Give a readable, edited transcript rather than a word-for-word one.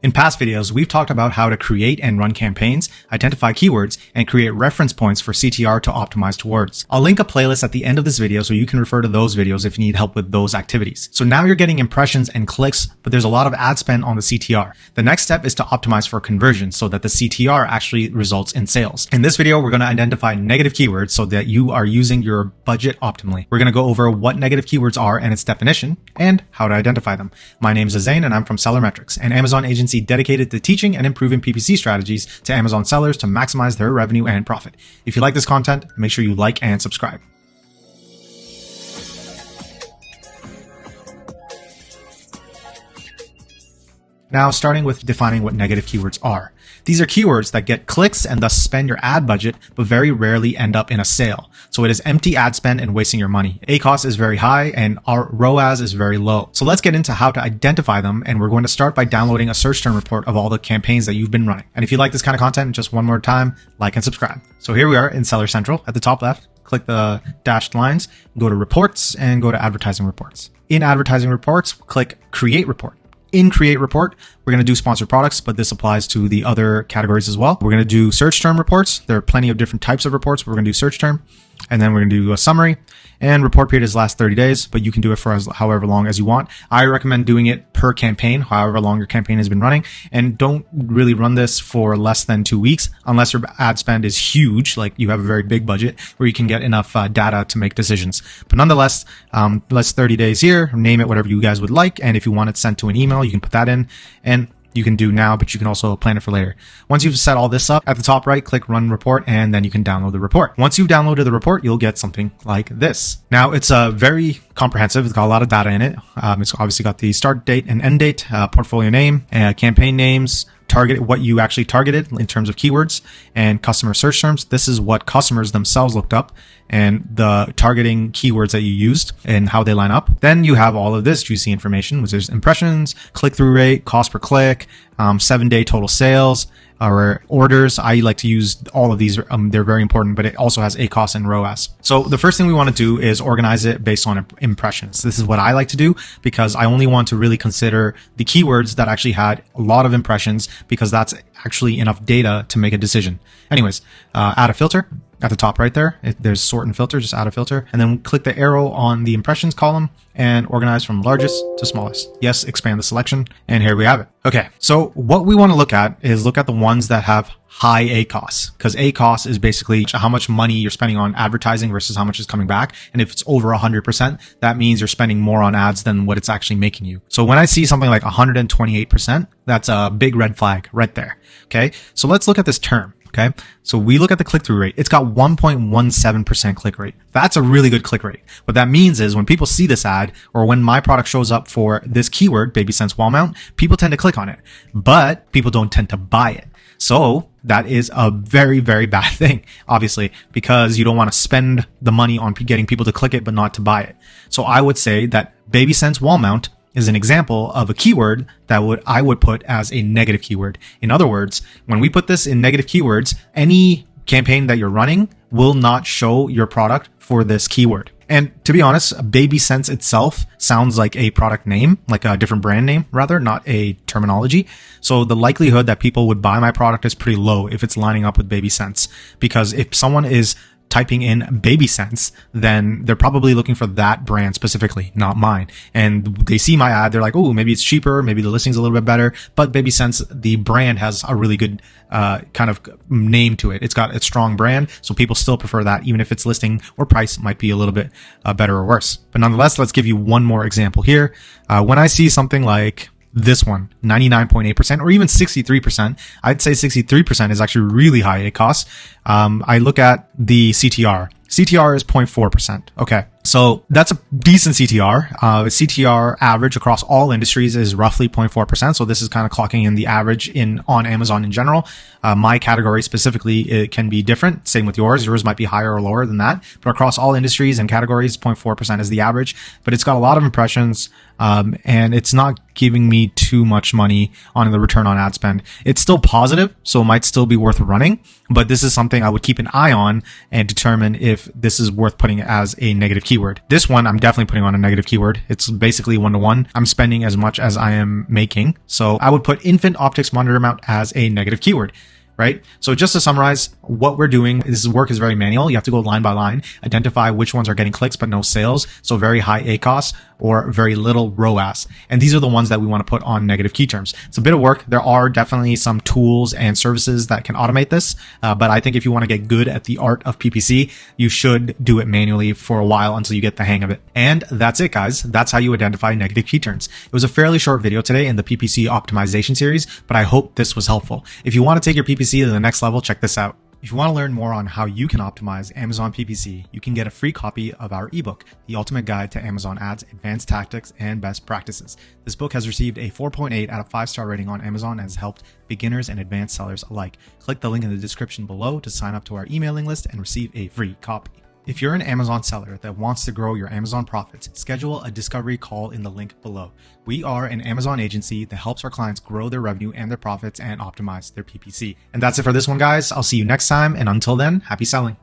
In past videos, we've talked about how to create and run campaigns, identify keywords, and create reference points for CTR to optimize towards. I'll link a playlist at the end of this video so you can refer to those videos if you need help with those activities. So now you're getting impressions and clicks, but there's a lot of ad spend on the CTR. The next step is to optimize for conversion so that the CTR actually results in sales. In this video, we're going to identify negative keywords so that you are using your budget optimally. We're going to go over what negative keywords are and its definition and how to identify them. My name is Zain and I'm from SellerMetrics, an Amazon agency dedicated to teaching and improving PPC strategies to Amazon sellers to maximize their revenue and profit. If you like this content, make sure you like and subscribe. Now, starting with defining what negative keywords are. These are keywords that get clicks and thus spend your ad budget, but very rarely end up in a sale. So it is empty ad spend and wasting your money. ACoS is very high and our ROAS is very low. So let's get into how to identify them. And we're going to start by downloading a search term report of all the campaigns that you've been running. And if you like this kind of content, just one more time, like and subscribe. So here we are in Seller Central at the top left. Click the dashed lines, go to reports and go to advertising reports. In advertising reports, click create report. In create report, we're going to do sponsored products, but this applies to the other categories as well. We're going to do search term reports. There are plenty of different types of reports, but we're going to do search term. And then we're going to do a summary, and report period is last 30 days, but you can do it for however long as you want. I recommend doing it per campaign, however long your campaign has been running, and don't really run this for less than 2 weeks unless your ad spend is huge, like you have a very big budget where you can get enough data to make decisions. But nonetheless, let's 30 days here, name it whatever you guys would like. And if you want it sent to an email, you can put that in, and you can do now, but you can also plan it for later. Once you've set all this up, at the top right, click run report, and then you can download the report. Once you've downloaded the report, you'll get something like this. Now, it's very comprehensive. It's got a lot of data in it. It's obviously got the start date and end date, portfolio name, campaign names, target what you actually targeted in terms of keywords, and customer search terms. This is what customers themselves looked up and the targeting keywords that you used and how they line up. Then you have all of this juicy information, which is impressions, click-through rate, cost per click, 7-day total sales, or orders. I like to use all of these. They're very important, but it also has ACoS and ROAS. So the first thing we want to do is organize it based on impressions. This is what I like to do because I only want to really consider the keywords that actually had a lot of impressions because that's actually enough data to make a decision. Anyways, add a filter. At the top right there, there's sort and filter, just add a filter, and then click the arrow on the impressions column and organize from largest to smallest. Yes, expand the selection, and here we have it. Okay, so what we want to look at is look at the ones that have high ACoS, because ACoS is basically how much money you're spending on advertising versus how much is coming back. And if it's over 100%, that means you're spending more on ads than what it's actually making you. So when I see something like 128%, that's a big red flag right there. Okay, so let's look at this term. Okay, so we look at the click-through rate. It's got 1.17% click rate. That's a really good click rate. What that means is when people see this ad or when my product shows up for this keyword, Baby Sense Wall Mount, people tend to click on it, but people don't tend to buy it. So that is a very, very bad thing, obviously, because you don't want to spend the money on getting people to click it, but not to buy it. So I would say that Baby Sense Wall Mount is an example of a keyword that I would put as a negative keyword. In other words, when we put this in negative keywords, any campaign that you're running will not show your product for this keyword. And to be honest, Baby Sense itself sounds like a product name, like a different brand name rather, not a terminology. So the likelihood that people would buy my product is pretty low if it's lining up with Baby Sense, because if someone is typing in Baby Sense, then they're probably looking for that brand specifically, not mine. And they see my ad, they're like, oh, maybe it's cheaper, maybe the listing's a little bit better. But Baby Sense, the brand has a really good kind of name to it. It's got a strong brand, so people still prefer that, even if its listing or price might be a little bit better or worse. But nonetheless, let's give you one more example here. When I see something like this one, 99.8% or even 63%. I'd say 63% is actually really high ACoS. I look at the CTR. CTR is 0.4%. Okay. So that's a decent CTR. CTR average across all industries is roughly 0.4%. So this is kind of clocking in the average on Amazon in general. My category specifically, it can be different. Same with yours. Yours might be higher or lower than that. But across all industries and categories, 0.4% is the average. But it's got a lot of impressions. and it's not giving me too much money on the return on ad spend. It's still positive, so it might still be worth running, but this is something I would keep an eye on and determine if this is worth putting as a negative keyword. This one, I'm definitely putting on a negative keyword. It's basically 1-to-1. I'm spending as much as I am making. So I would put infant optics monitor mount as a negative keyword. Right? So just to summarize what we're doing, this work is very manual. You have to go line by line, identify which ones are getting clicks but no sales. So very high ACoS or very little ROAS. And these are the ones that we want to put on negative key terms. It's a bit of work. There are definitely some tools and services that can automate this. But I think if you want to get good at the art of PPC, you should do it manually for a while until you get the hang of it. And that's it, guys. That's how you identify negative key terms. It was a fairly short video today in the PPC optimization series, but I hope this was helpful. If you want to take your PPC to the next level, check this out. If you want to learn more on how you can optimize Amazon PPC, you can get a free copy of our ebook, The Ultimate Guide to Amazon Ads, Advanced Tactics and Best Practices. This book has received a 4.8 out of 5-star rating on Amazon and has helped beginners and advanced sellers alike. Click the link in the description below to sign up to our emailing list and receive a free copy. If you're an Amazon seller that wants to grow your Amazon profits, schedule a discovery call in the link below. We are an Amazon agency that helps our clients grow their revenue and their profits and optimize their PPC. And that's it for this one, guys. I'll see you next time. And until then, happy selling.